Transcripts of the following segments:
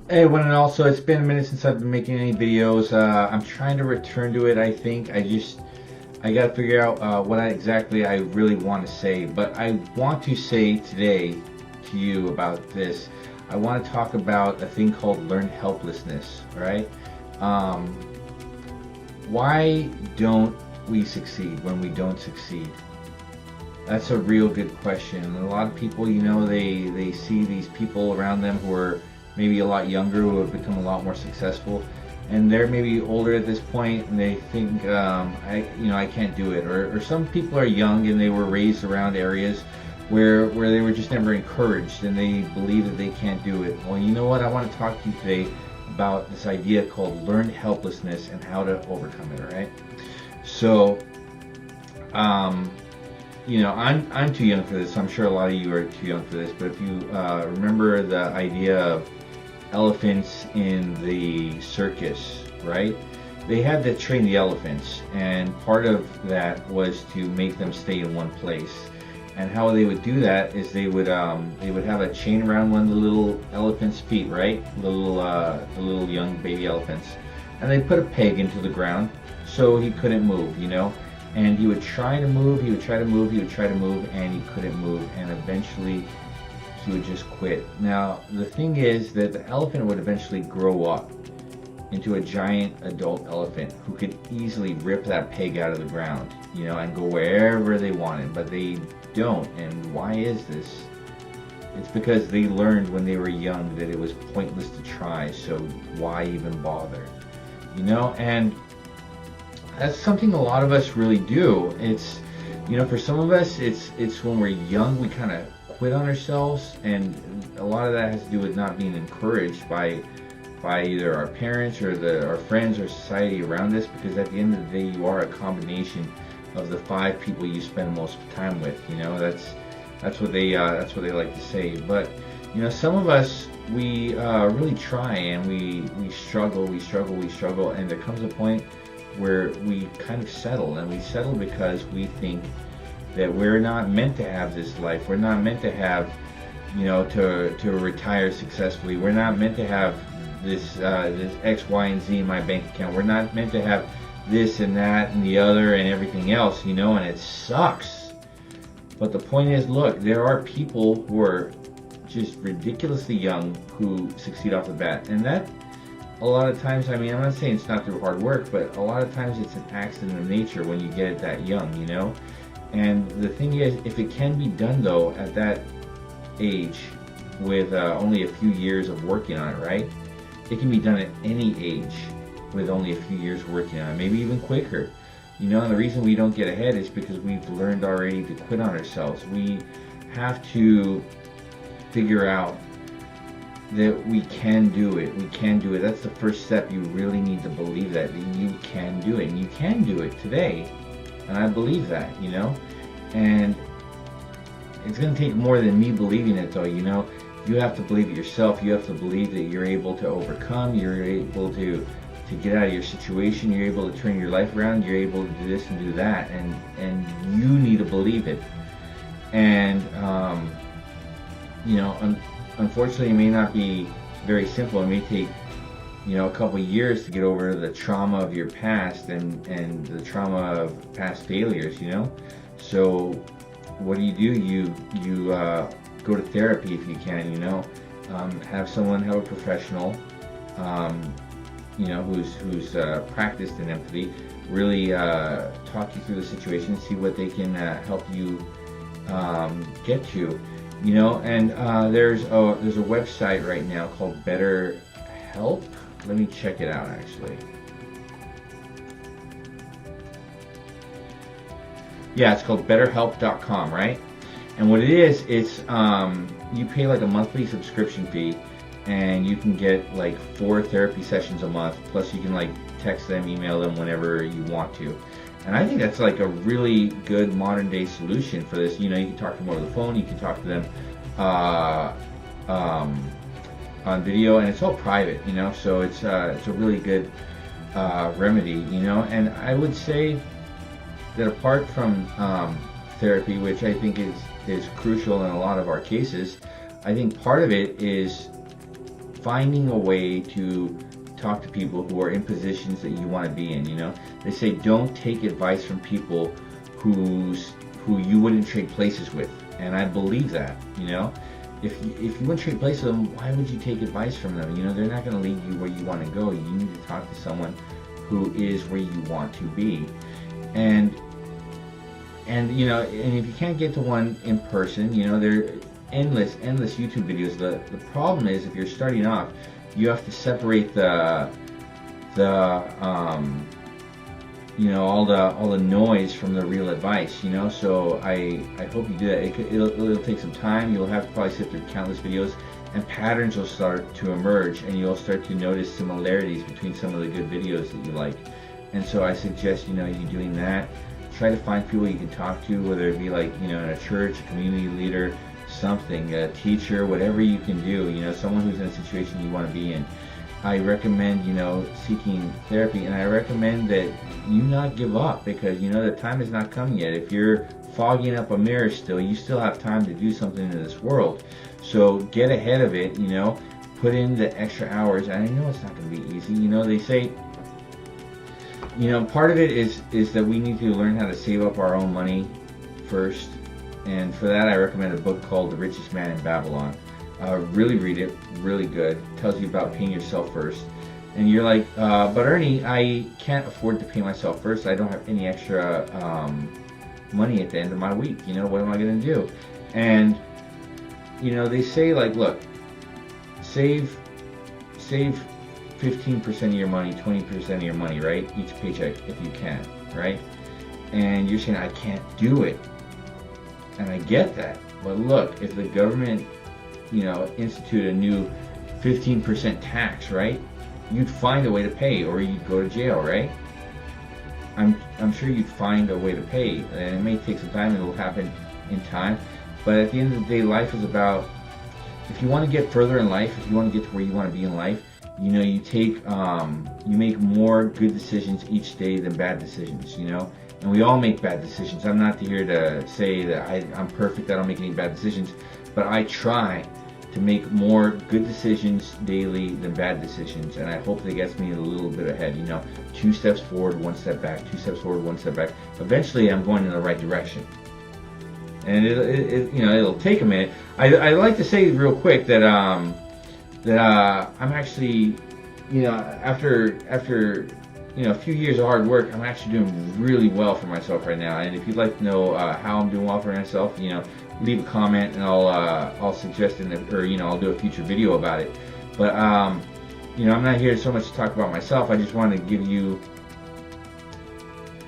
Hey, everyone, and also it's been a minute since I've been making any videos. I'm trying to return to it. I think I got to figure out what exactly I really want to say. But I want to say today to you about this. I want to talk about a thing called learned helplessness. All right. Um, why don't we succeed when we don't succeed? That's a real good question. And a lot of people, they see these people around them who are maybe a lot younger, who have become a lot more successful, and they're maybe older at this point, and they think, I can't do it. Or some people are young and they were raised around areas where they were just never encouraged, and they believe that they can't do it. Well, you know what? I want to talk to you today about this idea called learned helplessness and how to overcome it. All right. So, I'm too young for this. I'm sure a lot of you are too young for this. But if you remember the idea of elephants in the circus, right? They had to train the elephants, and part of that was to make them stay in one place. And how they would do that is they would have a chain around one of the little elephant's feet, right? The little young baby elephants, and they put a peg into the ground so he couldn't move. And he would try to move, he would try to move, he would try to move, and he couldn't move, and eventually he would just quit. Now, the thing is that the elephant would eventually grow up into a giant adult elephant who could easily rip that peg out of the ground, and go wherever they wanted, but they don't. And why is this? It's because they learned when they were young that it was pointless to try, so why even bother? And that's something a lot of us really do. It's, for some of us, it's when we're young, we kind of quit on ourselves, and a lot of that has to do with not being encouraged by either our parents or our friends or society around us, because at the end of the day, you are a combination of the 5 people you spend most of the time with. That's what they like to say. But some of us, we really try, and we struggle, and there comes a point where we kind of settle, and we settle because we think that we're not meant to have this life. We're not meant to have, to retire successfully. We're not meant to have this X, Y, and Z in my bank account. We're not meant to have this and that and the other and everything else, and it sucks. But the point is, look, there are people who are just ridiculously young who succeed off the bat, and that a lot of times, I'm not saying it's not through hard work, but a lot of times it's an accident of nature when you get it that young, And the thing is, if it can be done, though, at that age, with only a few years of working on it, right? It can be done at any age with only a few years working on it, maybe even quicker. And the reason we don't get ahead is because we've learned already to quit on ourselves. We have to figure out that we can do it. We can do it. That's the first step. You really need to believe that you can do it. And you can do it today. And I believe that, And it's going to take more than me believing it, though, You have to believe it yourself. You have to believe that you're able to overcome. You're able to get out of your situation. You're able to turn your life around. You're able to do this and do that. And you need to believe it. And, unfortunately, it may not be very simple. It may take, a couple of years to get over the trauma of your past and the trauma of past failures, So what do? You go to therapy if you can, have a professional, who's practiced in empathy, really talk you through the situation, see what they can help you get to. And there's a website right now called BetterHelp. Let me check it out, actually. Yeah, it's called BetterHelp.com, right? And what it is, it's you pay like a monthly subscription fee, and you can get like 4 therapy sessions a month. Plus, you can like text them, email them whenever you want to. And I think that's like a really good modern day solution for this. You can talk to them over the phone. You can talk to them on video, and it's all private. So it's a really good remedy. And I would say that apart from therapy, which I think is crucial in a lot of our cases, I think part of it is finding a way to talk to people who are in positions that you want to be in. You know, they say don't take advice from people who you wouldn't trade places with, and I believe that. You know, if you wouldn't trade places with them, why would you take advice from them? You know, they're not going to lead you where you want to go. You need to talk to someone who is where you want to be, and you know, and if you can't get to one in person, you know, there are endless YouTube videos. The problem is, if you're starting off, you have to separate the you know, all the noise from the real advice, you know. So I hope you do that. It'll take some time. You'll have to probably sit through countless videos, and patterns will start to emerge, and you'll start to notice similarities between some of the good videos that you like. And so I suggest, you know, you doing that. Try to find people you can talk to, whether it be like, you know, in a church, a community leader, something, a teacher, whatever you can do, you know, someone who's in a situation you want to be in. I recommend, you know, seeking therapy, and I recommend that you not give up, because, you know, the time is not come yet. If you're fogging up a mirror still, you still have time to do something in this world. So get ahead of it, you know, put in the extra hours, and I know it's not going to be easy. You know, they say, you know, part of it is that we need to learn how to save up our own money first, and for that I recommend a book called The Richest Man in Babylon. Really read it, really good. It tells you about paying yourself first. And you're like, but Ernie, I can't afford to pay myself first. I don't have any extra money at the end of my week. You know, what am I going to do? And, you know, they say, like, look, save 15% of your money, 20% of your money, right? Each paycheck, if you can, right? And you're saying, I can't do it. And I get that. But look, if the government, you know, institute a new 15% tax, right? You'd find a way to pay, or you'd go to jail, right? I'm sure you'd find a way to pay, and it may take some time. It'll happen in time, but at the end of the day, life is about, if you want to get further in life, if you want to get to where you want to be in life, you know, you make more good decisions each day than bad decisions, you know. And we all make bad decisions. I'm not here to say that I'm perfect, I don't make any bad decisions, but I try to make more good decisions daily than bad decisions, and I hope that gets me a little bit ahead. You know, 2 steps forward, 1 step back, 2 steps forward, 1 step back. Eventually, I'm going in the right direction, and you know, it'll take a minute. I like to say real quick that I'm actually, you know, after you know, a few years of hard work, I'm actually doing really well for myself right now. And if you'd like to know how I'm doing well for myself, you know, leave a comment, and I'll suggest it, or, you know, I'll do a future video about it. But you know, I'm not here so much to talk about myself. I just want to give you,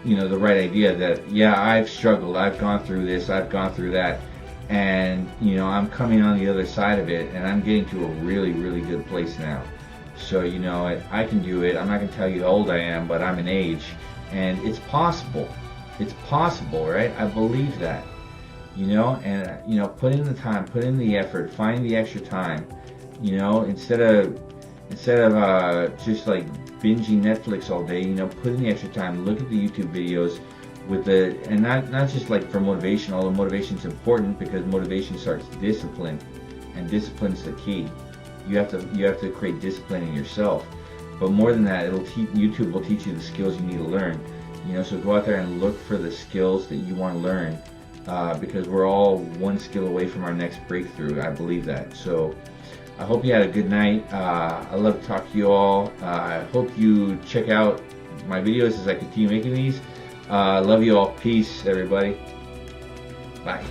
you know, the right idea that, yeah, I've struggled, I've gone through this, I've gone through that, and, you know, I'm coming on the other side of it, and I'm getting to a really, really good place now. So, you know, I can do it. I'm not going to tell you how old I am, but I'm an age, and it's possible. It's possible, right? I believe that, you know, and, you know, put in the time, put in the effort, find the extra time, you know, instead of just like binging Netflix all day, you know, put in the extra time, look at the YouTube videos and not just like for motivation, although motivation is important, because motivation starts discipline, and discipline's the key. You have to create discipline in yourself. But more than that, YouTube will teach you the skills you need to learn. You know, so go out there and look for the skills that you want to learn, because we're all one skill away from our next breakthrough. I believe that. So I hope you had a good night. I love to talk to you all. I hope you check out my videos as I continue making these. Love you all. Peace, everybody. Bye.